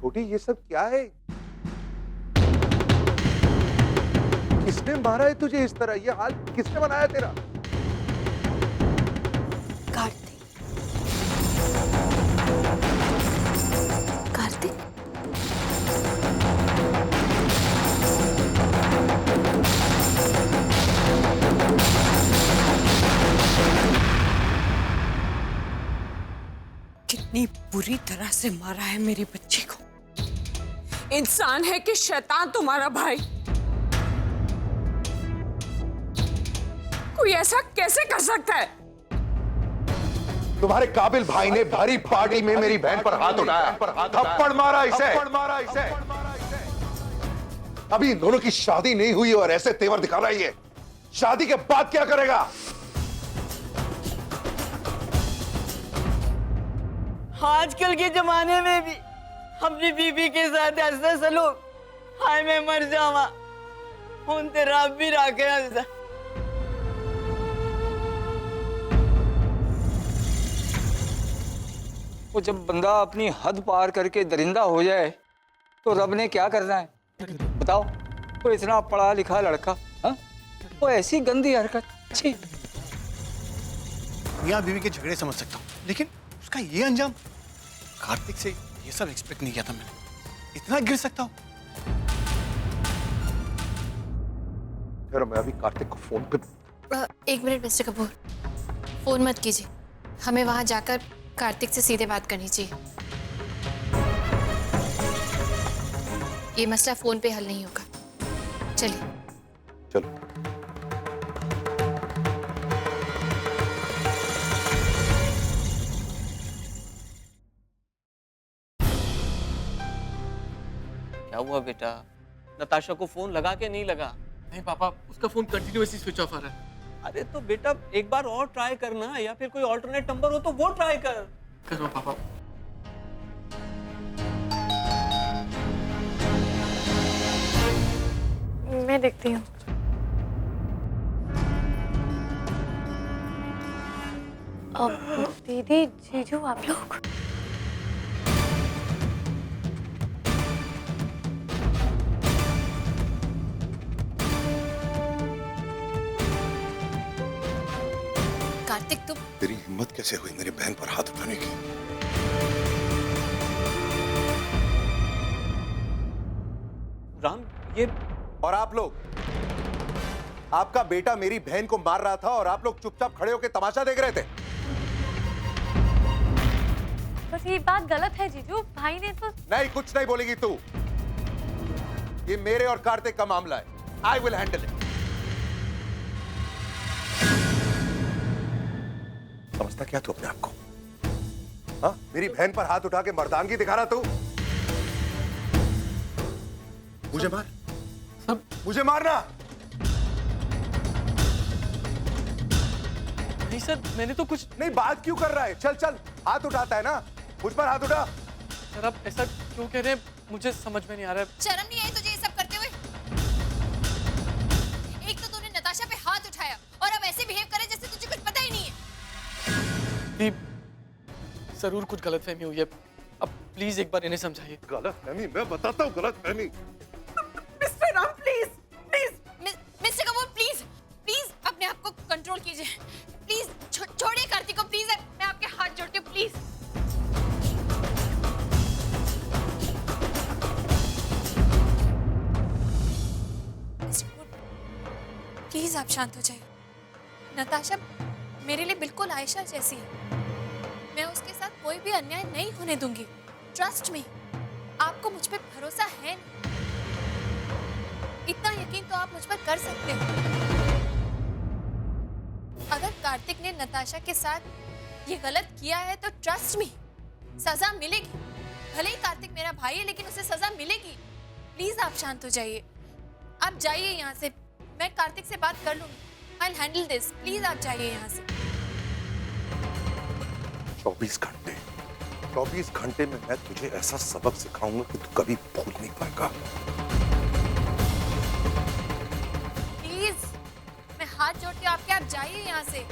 छोटी ये सब क्या है? किसने मारा है तुझे इस तरह? ये हाल किसने बनाया तेरा? कार्तिक। कार्तिक? कितनी बुरी तरह से मारा है मेरी बच्ची को। इंसान है कि शैतान तुम्हारा भाई? कोई ऐसा कैसे कर सकता है? तुम्हारे काबिल भाई ने भरी पार्टी में मेरी बहन पर हाथ उठाया, थप्पड़ मारा इसे। अभी इन दोनों की शादी नहीं हुई और ऐसे तेवर दिखा रहा है ये। शादी के बाद क्या करेगा? आजकल के जमाने में भी अपनी बीबी के साथ ऐसा सलूक, हाय मैं मर जावा। उन ते रब भी रखे। वो जब बंदा अपनी हद पार करके दरिंदा हो जाए तो रब ने क्या करना है बताओ? वो इतना पढ़ा लिखा लड़का, हाँ, वो ऐसी गंदी हरकत। छी। मियां बीवी के झगड़े समझ सकता हूँ, लेकिन उसका ये अंजाम, कार्तिक से ये सब एक्सपेक्ट नहीं किया था मैंने। इतना गिर सकता हूँ? फिर मैं अभी कार्तिक को फोन पे। एक मिनट मिस्टर कपूर, फोन मत कीजिए। हमें वहां जाकर कार्तिक से सीधे बात करनी चाहिए। ये मसला फोन पे हल नहीं होगा। चलिए चलो। क्या हुआ बेटा? नताशा को फोन लगा के नहीं लगा? नहीं पापा, उसका फोन कंटिन्यूअसली स्विच ऑफ आ रहा है। अरे तो बेटा एक बार और ट्राई करना, या फिर कोई ऑल्टरनेट नंबर हो तो वो ट्राई कर। करो पापा। मैं देखती हूँ। दीदी, जीजू, आप लोग? कार्तिक तुम? तेरी हिम्मत कैसे हुई मेरी बहन पर हाथ उठाने की? राम, ये और आप लोग, आपका बेटा मेरी बहन को मार रहा था और आप लोग चुपचाप खड़े होकर तमाशा देख रहे थे। बस ये बात गलत है जीजू, भाई ने तो। नहीं, कुछ नहीं बोलेगी तू। ये मेरे और कार्तिक का मामला है। I will handle it. समझता क्या तू अपने आप को? हाँ, मेरी बहन पर हाथ उठा के मर्दानगी दिखा रहा तू? मुझे मार, मुझे मारना। नहीं सर, मैंने तो कुछ नहीं, बात क्यों कर रहा है? चल चल, हाथ उठाता है ना, मुझ पर हाथ उठा। सर, आप ऐसा क्यों कह रहे हैं? मुझे समझ में नहीं आ रहा है। शर्म नहीं आई तुझे ये सब करते हुए? एक तो तूने नताशा पे हाथ उठाया और अब ऐसे बिहेव करे जैसे तुझे कुछ पता ही नहीं है। जरूर कुछ गलतफहमी हुई है। अब प्लीज एक बार इन्हें समझाइए। गलतफहमी? मैं बताता हूँ गलतफहमी। Mister Ram, please please. Mister Kapoor, please please अपने आप को कंट्रोल कीजिए। प्लीज छोड़िए कार्तिक को, प्लीज। मैं आपके हाथ जोड़ती हूँ, प्लीज। प्लीज आप शांत हो जाइए। नताशा मेरे लिए बिल्कुल आयशा जैसी है। मैं उसके साथ कोई भी अन्याय नहीं होने दूंगी। Trust me. आपको मुझ पे भरोसा है ना? इतना यकीन तो आप मुझ पर कर सकते हो। अगर कार्तिक ने नताशा के साथ ये गलत किया है तो ट्रस्ट मी, सजा मिलेगी। भले ही कार्तिक मेरा भाई है, लेकिन उसे सजा मिलेगी। प्लीज आप शांत हो जाइए। आप जाइए यहाँ से। मैं कार्तिक से बात कर लूंगी। I'll handle this. प्लीज आप जाइए यहाँ से। 24 घंटे में मैं तुझे ऐसा सबक सिखाऊंगा कि तू कभी भूल नहीं पाएगा। प्लीज मैं हाथ जोड़ती हूँ आपके, आप जाइए यहाँ से।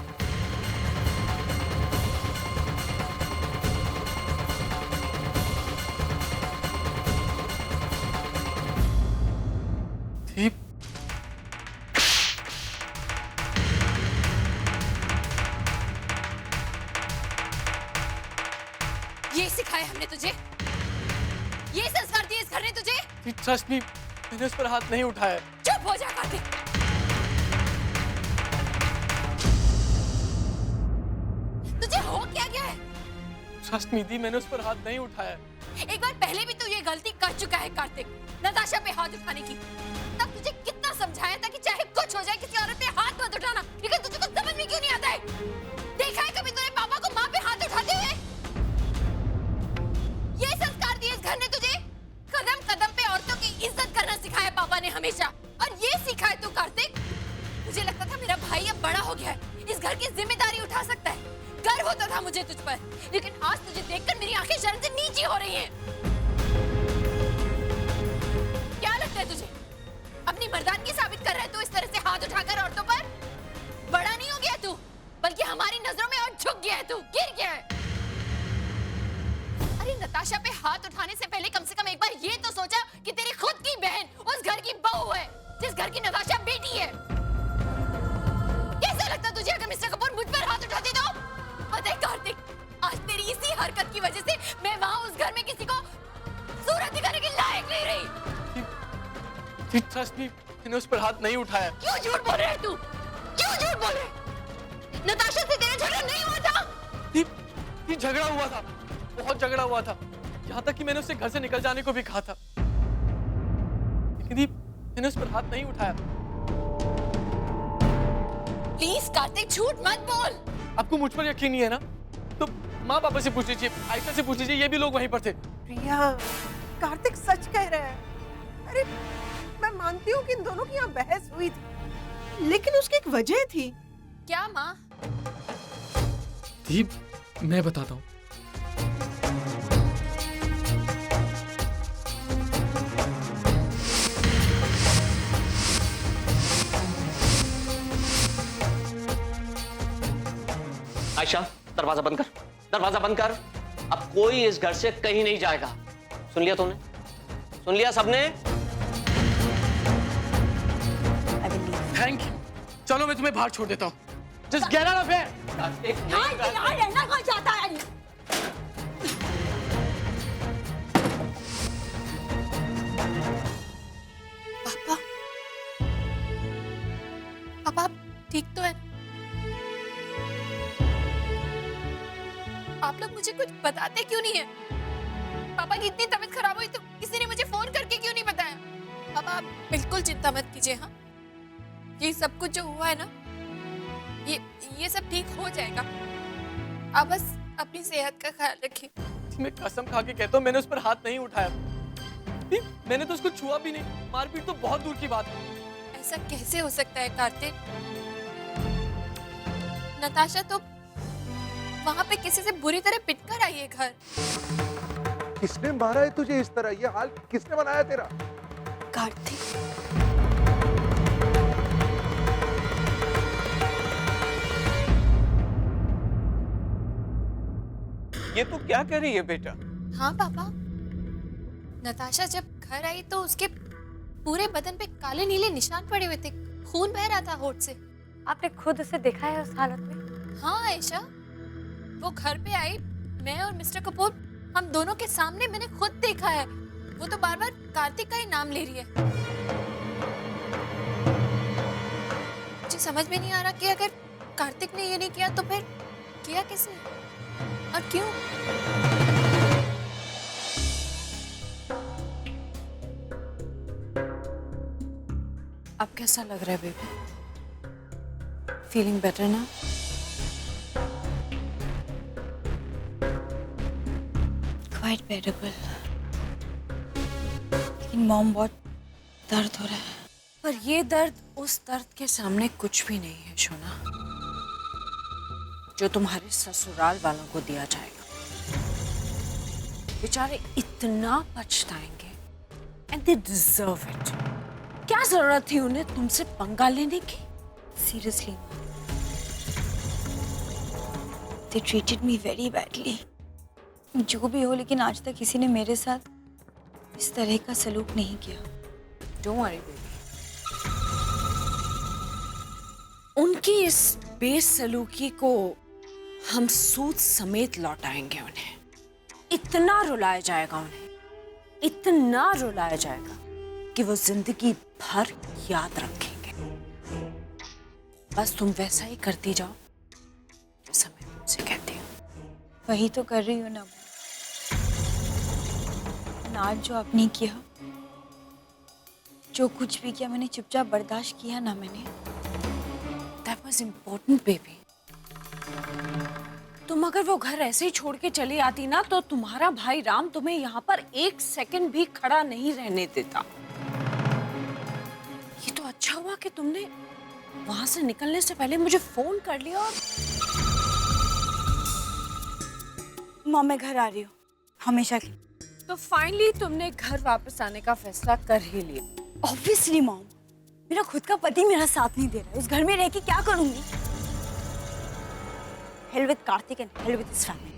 सिखाए हमने तुझे? ये संस्कार दिए इस घर ने तुझे? ट्रस्ट मी, मैंने उस पर हाथ नहीं उठाया। चुप हो जा कार्तिक। तुझे हो क्या गया है? ट्रस्ट मी दी, मैंने उस पर हाथ नहीं उठाया। एक बार पहले भी तू ये गलती कर चुका है कार्तिक, नताशा पे हाथ उठाने की। तब तुझे कितना समझाया था कि चाहे कुछ हो जाए किसी औरत पे हाथ मत उठाना, लेकिन तुझे कुछ समझ में क्यों नहीं आता है? देखा है कभी तूने पापा को माँ पे हाथ उठाते हुए? ये संस्कार दिए इस घर ने तुझे? कदम कदम पे औरतों की इज्जत करना सिखाया पापा ने हमेशा, और ये सिखाया तू कार्तिक? मुझे लगता था मेरा भाई अब बड़ा हो गया है, इस घर की जिम्मेदारी उठा सकता है, गर्व होता था मुझे तुझ पर, लेकिन आज तुझे देखकर मेरी आंखें शर्म से नीची हो रही हैं। क्या लगता है तुझे अपनी मर्दानगी साबित कर रहा है तू इस तरह से हाथ उठाकर औरतों पर? बड़ा नहीं हो गया तू, बल्कि हमारी नजरों में और झुक गया है तू, गिर गया है। अरे नताशा पे हाथ उठाने से पहले कम से कम एक बार ये तो सोचा कि तेरी खुद की बहन उस घर की बहू है, जिस घर की नताशा बेटी है। कैसा लगता तुझे अगर मिस्टर कपूर मुझ पर हाथ उठाते तो? पता है कार्तिक, आज तेरी इसी हरकत की वजह से मैं वहां उस घर में किसी को सूरत दिखाने के लायक नहीं रही। ट्रस्ट मी, मैंने उस पर हाथ नहीं उठाया। क्यों झूठ बोल रहा है तू? क्यों झूठ बोल रहा है? नताशा से तेरा झगड़ा नहीं हुआ था? ये झगड़ा हुआ था, बहुत झगड़ा हुआ था, यहाँ तक कि मैंने उससे घर से निकल जाने को भी कहा था, लेकिन मैंने उस पर हाथ नहीं उठाया। प्लीज कार्तिक, झूठ मत बोल। आपको मुझ पर यकीन नहीं है ना? तो माँ पापा से पूछ लीजिए, आयशा से पूछ लीजिए, ये भी लोग वहीं पर थे। प्रिया, कार्तिक सच कह रहा है। अरे मैं मानती हूँ कि इन दोनों की यहाँ बहस हुई थी, लेकिन उसकी एक वजह थी। क्या माँ? दीप, मैं बताता हूँ। आयशा, दरवाजा बंद कर, दरवाजा बंद कर। अब कोई इस घर से कहीं नहीं जाएगा। सुन लिया तूने? सुन लिया सबने? Thank you. चलो मैं तुम्हें बाहर छोड़ देता हूँ। Just get out of here. रहना कौन चाहता है? पापा, पापा आप ठीक तो है? आप लोग मुझे कुछ बताते क्यों नहीं है? पापा की इतनी तबीयत खराब हुई तो किसी ने मुझे फोन करके क्यों नहीं बताया? पापा आप बिल्कुल चिंता मत कीजिए। हाँ, ये सब कुछ जो हुआ है ना, ये सब ठीक हो जाएगा। आप बस अपनी सेहत का ख्याल रखिए। मैं कसम खा के कहता हूँ, मैंने उस पर हाथ नहीं उठाया। मैंने तो उसको छुआ भी नहीं। मारपीट तो बहुत दूर की बात है। ऐसा कैसे हो सकता है कार्तिक? नताशा तो वहां पे किसी से बुरी तरह पिटकर आई है घर। किसने मारा है तुझे इस तरह? ये हाल किसने बनाया तेरा? कार्तिक, ये तू क्या कर रही है बेटा? हाँ पापा, नताशा जब घर आई तो उसके पूरे बदन पे काले नीले निशान पड़े हुए थे, खून बह रहा था होठ से। आपने खुद उसे देखा है उस हालत में? हाँ आयशा, वो घर पे आई, मैं और मिस्टर कपूर हम दोनों के सामने मैंने खुद देखा है। वो तो बार बार कार्तिक का ही नाम ले रही है। मुझे समझ में नहीं आ रहा कि अगर कार्तिक ने ये नहीं किया तो फिर किया किसने और क्यों? अब कैसा लग रहा है बेबी? फीलिंग बेटर ना? क्वाइट बेरेबल, लेकिन मॉम बहुत दर्द हो रहा है। पर ये दर्द उस दर्द के सामने कुछ भी नहीं है शोना, जो तुम्हारे ससुराल वालों को दिया जाएगा। बेचारे इतना पछताएंगे, एंड दे डिजर्व इट। क्या जरूरत थी उन्हें तुमसे पंगा लेने की? Seriously, they treated me very badly. जो भी हो, लेकिन आज तक किसी ने मेरे साथ इस तरह का सलूक नहीं किया। डोंट वरी बेबी, उनकी इस बेसलूकी को हम सूद समेत लौटाएंगे उन्हें। इतना रुलाया जाएगा उन्हें, इतना रुलाया जाएगा कि वो जिंदगी भर याद रखेंगे। बस तुम वैसा ही करती जाओ जैसा मैं तुमसे कहती हूँ। वही तो कर रही हूँ ना। आज जो आपने किया, जो कुछ भी किया, मैंने चुपचाप बर्दाश्त किया ना मैंने। That was important, baby. तुम अगर वो घर ऐसे ही छोड़ के चली आती ना, तो तुम्हारा भाई राम तुम्हें यहाँ पर एक सेकंड भी खड़ा नहीं रहने देता। ये तो अच्छा हुआ कि तुमने वहां से निकलने से पहले मुझे फोन कर लिया। और मॉम, मैं घर आ रही हूँ हमेशा की। तो फाइनली तुमने घर वापस आने का फैसला कर ही लिया। ऑब्वियसली मॉम, मेरा खुद का पति मेरा साथ नहीं दे रहा है। उस घर में रह के क्या करूंगी? Hell with Karthik and hell with his family.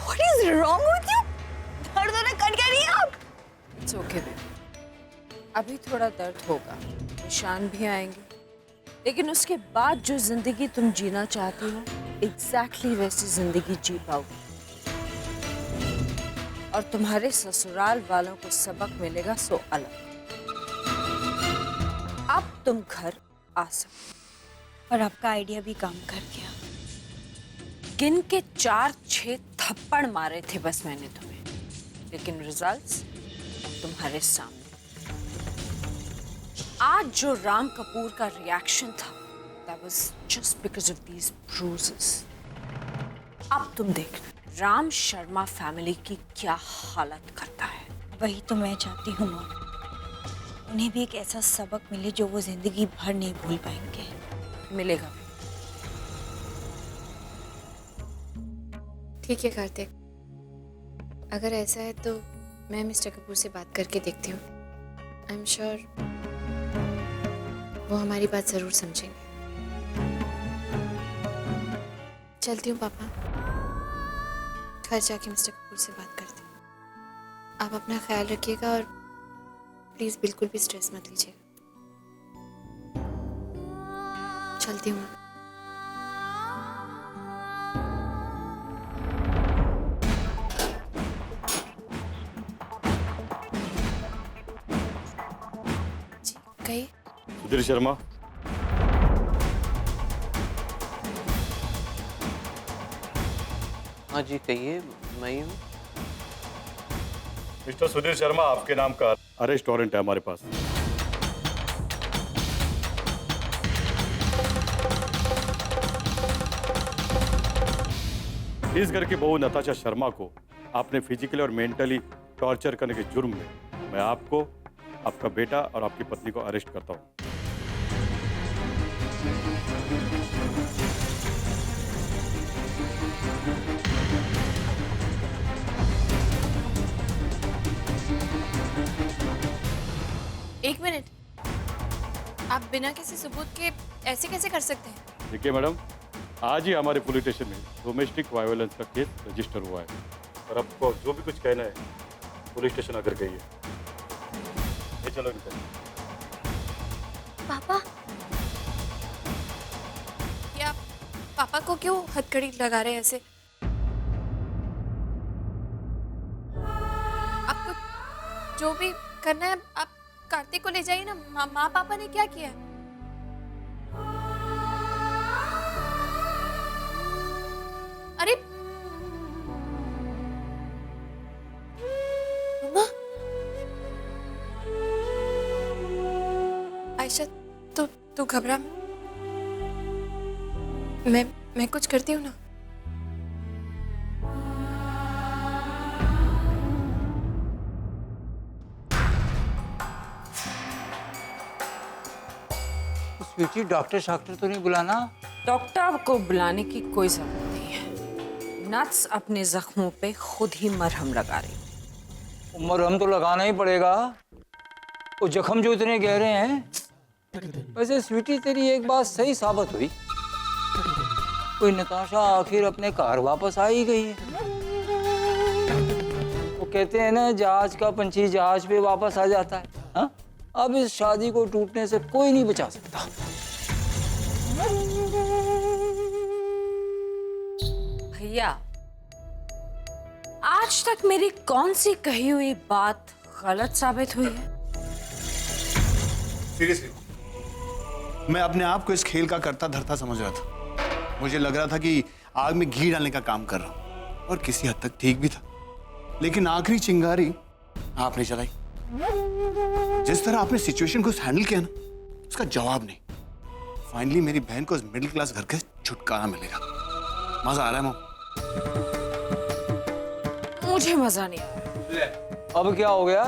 What is wrong with you? दर्द होने कट गया नहीं आप? It's okay, baby. अभी थोड़ा दर्द होगा, निशान भी आएंगे, लेकिन उसके बाद जो जिंदगी तुम जीना चाहती हो, एग्जैक्टली वैसी जिंदगी जी पाओगी। और तुम्हारे ससुराल वालों को सबक मिलेगा सो अलग। अब तुम घर आ सकते। और आपका आइडिया भी काम कर गया। गिन के 4-6 थप्पड़ मारे थे बस मैंने तुम्हें, लेकिन रिजल्ट्स तुम्हारे सामने। आज जो राम कपूर का रिएक्शन था, that was just because of these bruises. अब तुम देखना राम शर्मा फैमिली की क्या हालत करता है। वही तो मैं चाहती हूँ मॉम। उन्हें भी एक ऐसा सबक मिले जो वो जिंदगी भर नहीं भूल पाएंगे। मिलेगा। ठीक है कार्तिक, अगर ऐसा है तो मैं मिस्टर कपूर से बात करके देखती हूँ। आई एम श्योर वो हमारी बात जरूर समझेंगे। चलती हूँ पापा, घर जाके मिस्टर कपूर से बात करती हूँ। आप अपना ख्याल रखिएगा और प्लीज बिल्कुल भी स्ट्रेस मत लीजिएगा। चलती हूँ। जी कहिए। सुधीर शर्मा, हाँ जी कहिए, मैं ही हूँ। मिस्टर सुधीर शर्मा, आपके नाम का अरेस्ट वारंट है हमारे पास। इस घर की बहू नताशा शर्मा को आपने फिजिकली और मेंटली टॉर्चर करने के जुर्म में मैं आपको, आपका बेटा और आपकी पत्नी को अरेस्ट करता हूँ। एक मिनट, आप बिना किसी सबूत के ऐसे कैसे कर सकते हैं? देखिए मैडम, आज ही हमारे पुलिस स्टेशन में डोमेस्टिक वायलेंस का केस रजिस्टर हुआ है और आपको जो भी कुछ कहना है पुलिस स्टेशन आकर कहिए। ये चलो निकल। पापा, ये आप पापा को क्यों हथकड़ी लगा रहे हैं ऐसे? आपको जो भी करना है आप कार्तिक को ले जाइए ना। माँ पापा ने क्या किया? अरे मम्मा, आयशा तू घबरा। मैं कुछ करती हूँ ना। स्वीटी, डॉक्टर शाक्टर तो नहीं बुलाना? डॉक्टर को बुलाने की कोई जरूरत नहीं है। नट्स अपने जख्मों पे खुद ही मरहम लगा रही। मरहम तो लगाना ही पड़ेगा, वो जख्म जो इतने गहरे हैं। वैसे स्वीटी, तेरी एक बात सही साबित हुई, कोई नताशा आखिर अपने घर वापस आ ही गई है। वो कहते हैं ना, जहाज का पंछी जहाज पे वापस आ जाता है। हाँ, अब इस शादी को टूटने से कोई नहीं बचा सकता। भैया, आज तक मेरी कौन सी कही हुई बात गलत साबित हुई है? सीरियसली मैं अपने आप को इस खेल का करता धरता समझ रहा था। मुझे लग रहा था कि आग में घी डालने का काम कर रहा हूं, और किसी हद तक ठीक भी था। लेकिन आखिरी चिंगारी आपने जलाई। जिस तरह आपने सिचुएशन को हैंडल किया ना, उसका जवाब नहीं। फाइनली मेरी बहन को इस मिडिल क्लास घर के छुटकारा मिलेगा। मजा आ रहा है मॉम? मुझे मजा नहीं आया। अब क्या हो गया?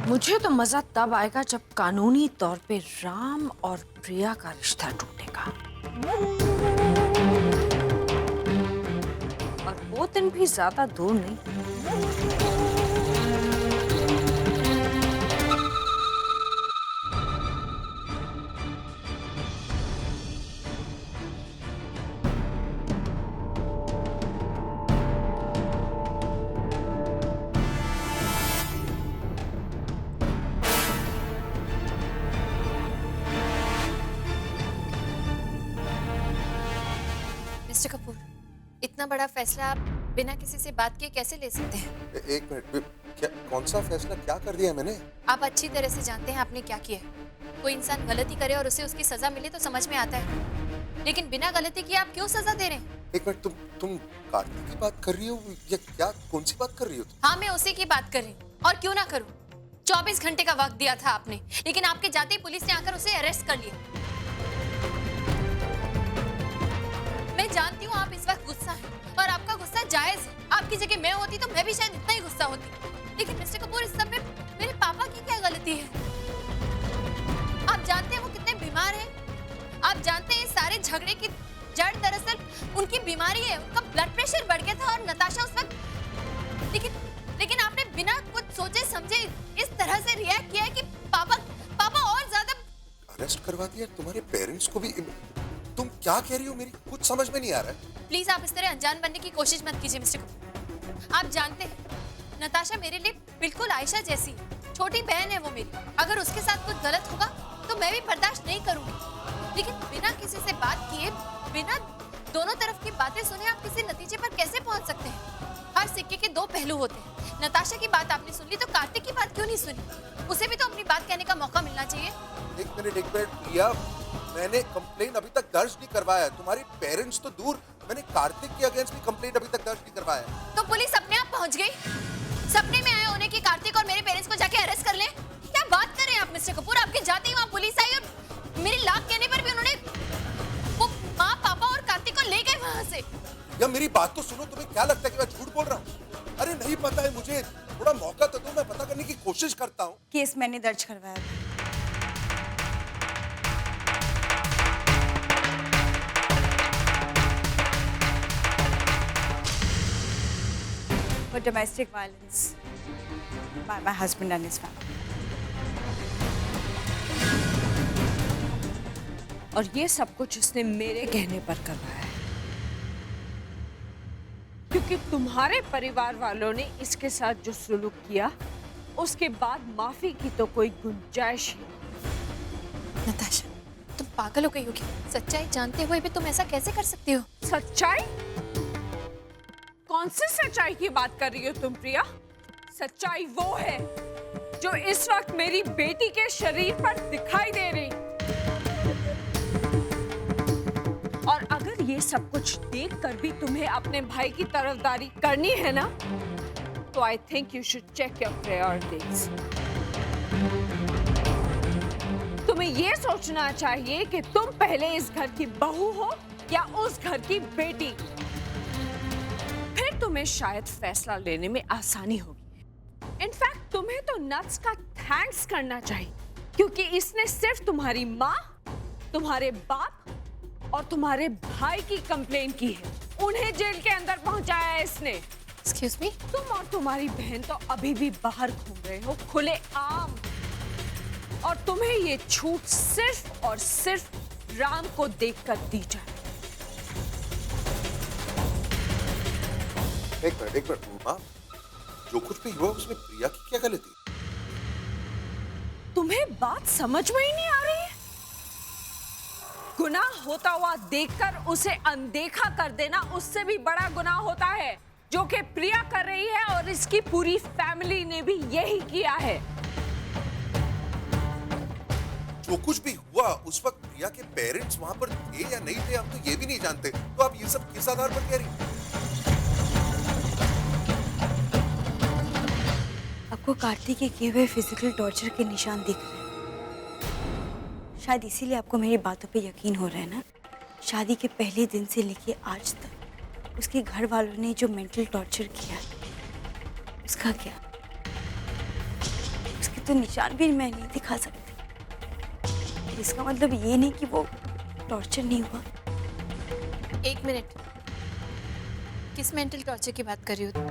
मुझे तो मजा तब आएगा जब कानूनी तौर पे राम और प्रिया का रिश्ता टूटेगा, और वो दिन भी ज्यादा दूर नहीं। मिस्टर कपूर, इतना बड़ा फैसला आप बिना किसी से बात किए कैसे ले सकते हैं? एक मिनट, क्या कौन सा फैसला क्या कर दिया मैंने? आप अच्छी तरह से जानते हैं आपने क्या किया है। कोई इंसान गलती करे और उसे उसकी सजा मिले तो समझ में आता है, लेकिन बिना गलती किए आप क्यों सजा दे रहे हैं? एक मिनट, तुम कार्तिक की बात कर रही हो या क्या? कौन सी बात कर रही हो तुम? हाँ, मैं उसी की बात कर रही हूँ, और क्यों ना करूँ। 24 घंटे का वक्त दिया था आपने, लेकिन आपके जाते ही पुलिस ने आकर उसे अरेस्ट कर लिया। मैं जानती हूँ आप इस वक्त गुस्सा है, और आपका गुस्सा जायज है। आपकी जगह मैं होती तो मैं भी शायद इतना ही गुस्सा होती। लेकिन मिस्टर कपूर, इस सब में मेरे पापा की क्या गलती है? आप जानते हैं वो कितने बीमार हैं? आप जानते हैं सारे झगड़े की जड़ दरअसल उनकी बीमारी है। उनका ब्लड प्रेशर बढ़ गया था और नताशा उस वक्त, लेकिन आपने बिना कुछ सोचे समझे इस तरह से रिएक्ट किया है कि पापा और ज्यादा। अरेस्ट करवा दिया तुम्हारे पेरेंट्स को भी? तुम क्या कह रही हो? मेरी कुछ समझ में नहीं आ रहा है। प्लीज आप इस तरह अनजान बनने की कोशिश मत कीजिए मिस्टर कपूर। आप जानते हैं नताशा मेरे लिए बिल्कुल आयशा जैसी छोटी बहन है वो मेरी। अगर उसके साथ कुछ गलत होगा तो मैं भी बर्दाश्त नहीं करूंगी, लेकिन बिना किसी से बात किए, बिना दोनों तरफ की बातें सुने आप किसी नतीजे पर कैसे पहुंच सकते हैं? हर सिक्के के दो पहलू होते हैं। नताशा की बात आपने सुन ली तो कार्तिक की बात क्यों नहीं सुनी? उसे भी तो अपनी बात कहने का मौका मिलना चाहिए। एक मिनट प्रिया, मैंने कंप्लेंट अभी तक दर्ज नहीं करवाया है। तुम्हारे पेरेंट्स तो दूर, मैंने कार्तिक के अगेंस्ट भी कंप्लेंट अभी तक दर्ज नहीं करवाया है। तो पुलिस अपने आप पहुंच गई? सपने में आए होने की कार्तिक और मेरे पेरेंट्स को जाके अरेस्ट कर लें? क्या बात कर रहे हैं आप मिस्टर कपूर? आपके जाते ही वहाँ पुलिस आई और मेरी लाख कहने पर भी उन्होंने वो माँ, पापा और कार्तिक को ले गए वहाँ से। या मेरी बात तो सुनो, तुम्हें क्या लगता है कि मैं झूठ बोल रहा हूँ? अरे नहीं पता है मुझे, थोड़ा मौका तो दो, मैं पता करने की कोशिश करता हूँ। केस मैंने दर्ज करवाया। For domestic violence by my husband and his family. और ये सब कुछ उसने मेरे कहने पर करवाया है, क्योंकि तुम्हारे परिवार वालों ने इसके साथ जो सुलूक किया, उसके बाद माफी की तो कोई गुंजाइश ही नहीं। नताशा, तुम पागल हो गई हो क्या? सच्चाई जानते हुए भी तुम ऐसा कैसे कर सकती हो? सच्चाई? कौन सी सच्चाई की बात कर रही हो तुम प्रिया? सच्चाई वो है जो इस वक्त मेरी बेटी के शरीर पर दिखाई दे रही। और अगर ये सब कुछ देखकर भी तुम्हें अपने भाई की तरफदारी करनी है ना, तो I think you should check your priorities. तुम्हें ये सोचना चाहिए कि तुम पहले इस घर की बहू हो या उस घर की बेटी। फिर तुम्हें शायद फैसला लेने में आसानी होगी। इनफैक्ट तुम्हें तो नट्स का थैंक्स करना चाहिए, क्योंकि इसने सिर्फ तुम्हारी माँ, तुम्हारे बाप और तुम्हारे भाई की कंप्लेन की है। उन्हें जेल के अंदर पहुंचाया है इसने। Excuse me? तुम और तुम्हारी बहन तो अभी भी बाहर घूम रहे हो खुले आम, और तुम्हें ये छूट सिर्फ और सिर्फ राम को देखकर दी जाए। एक मिनट माँ, जो कुछ भी हुआ उसमें प्रिया की क्या गलती? तुम्हें बात समझ में ही नहीं आ रही है? गुनाह होता हुआ देखकर उसे अनदेखा कर देना उससे भी बड़ा गुनाह होता है, जो कि प्रिया कर रही है और इसकी पूरी फैमिली ने भी यही किया है। जो कुछ भी हुआ उस वक्त प्रिया के पेरेंट्स वहां पर थे या नहीं थे हम तो ये भी नहीं जानते, तो आप ये सब किस आधार पर कह रही हैं? आपको कार्तिक के किए हुए फिजिकल टॉर्चर के निशान दिख रहे हैं, शायद इसीलिए आपको मेरी बातों पे यकीन हो रहा है ना। शादी के पहले दिन से लेके आज तक उसके घर वालों ने जो मेंटल टॉर्चर किया, उसका क्या? उसके तो निशान भी मैं नहीं दिखा सकती। इसका मतलब ये नहीं कि वो टॉर्चर नहीं हुआ। एक मिनट, किस मेंटल टॉर्चर की बात कर रही हो तुम?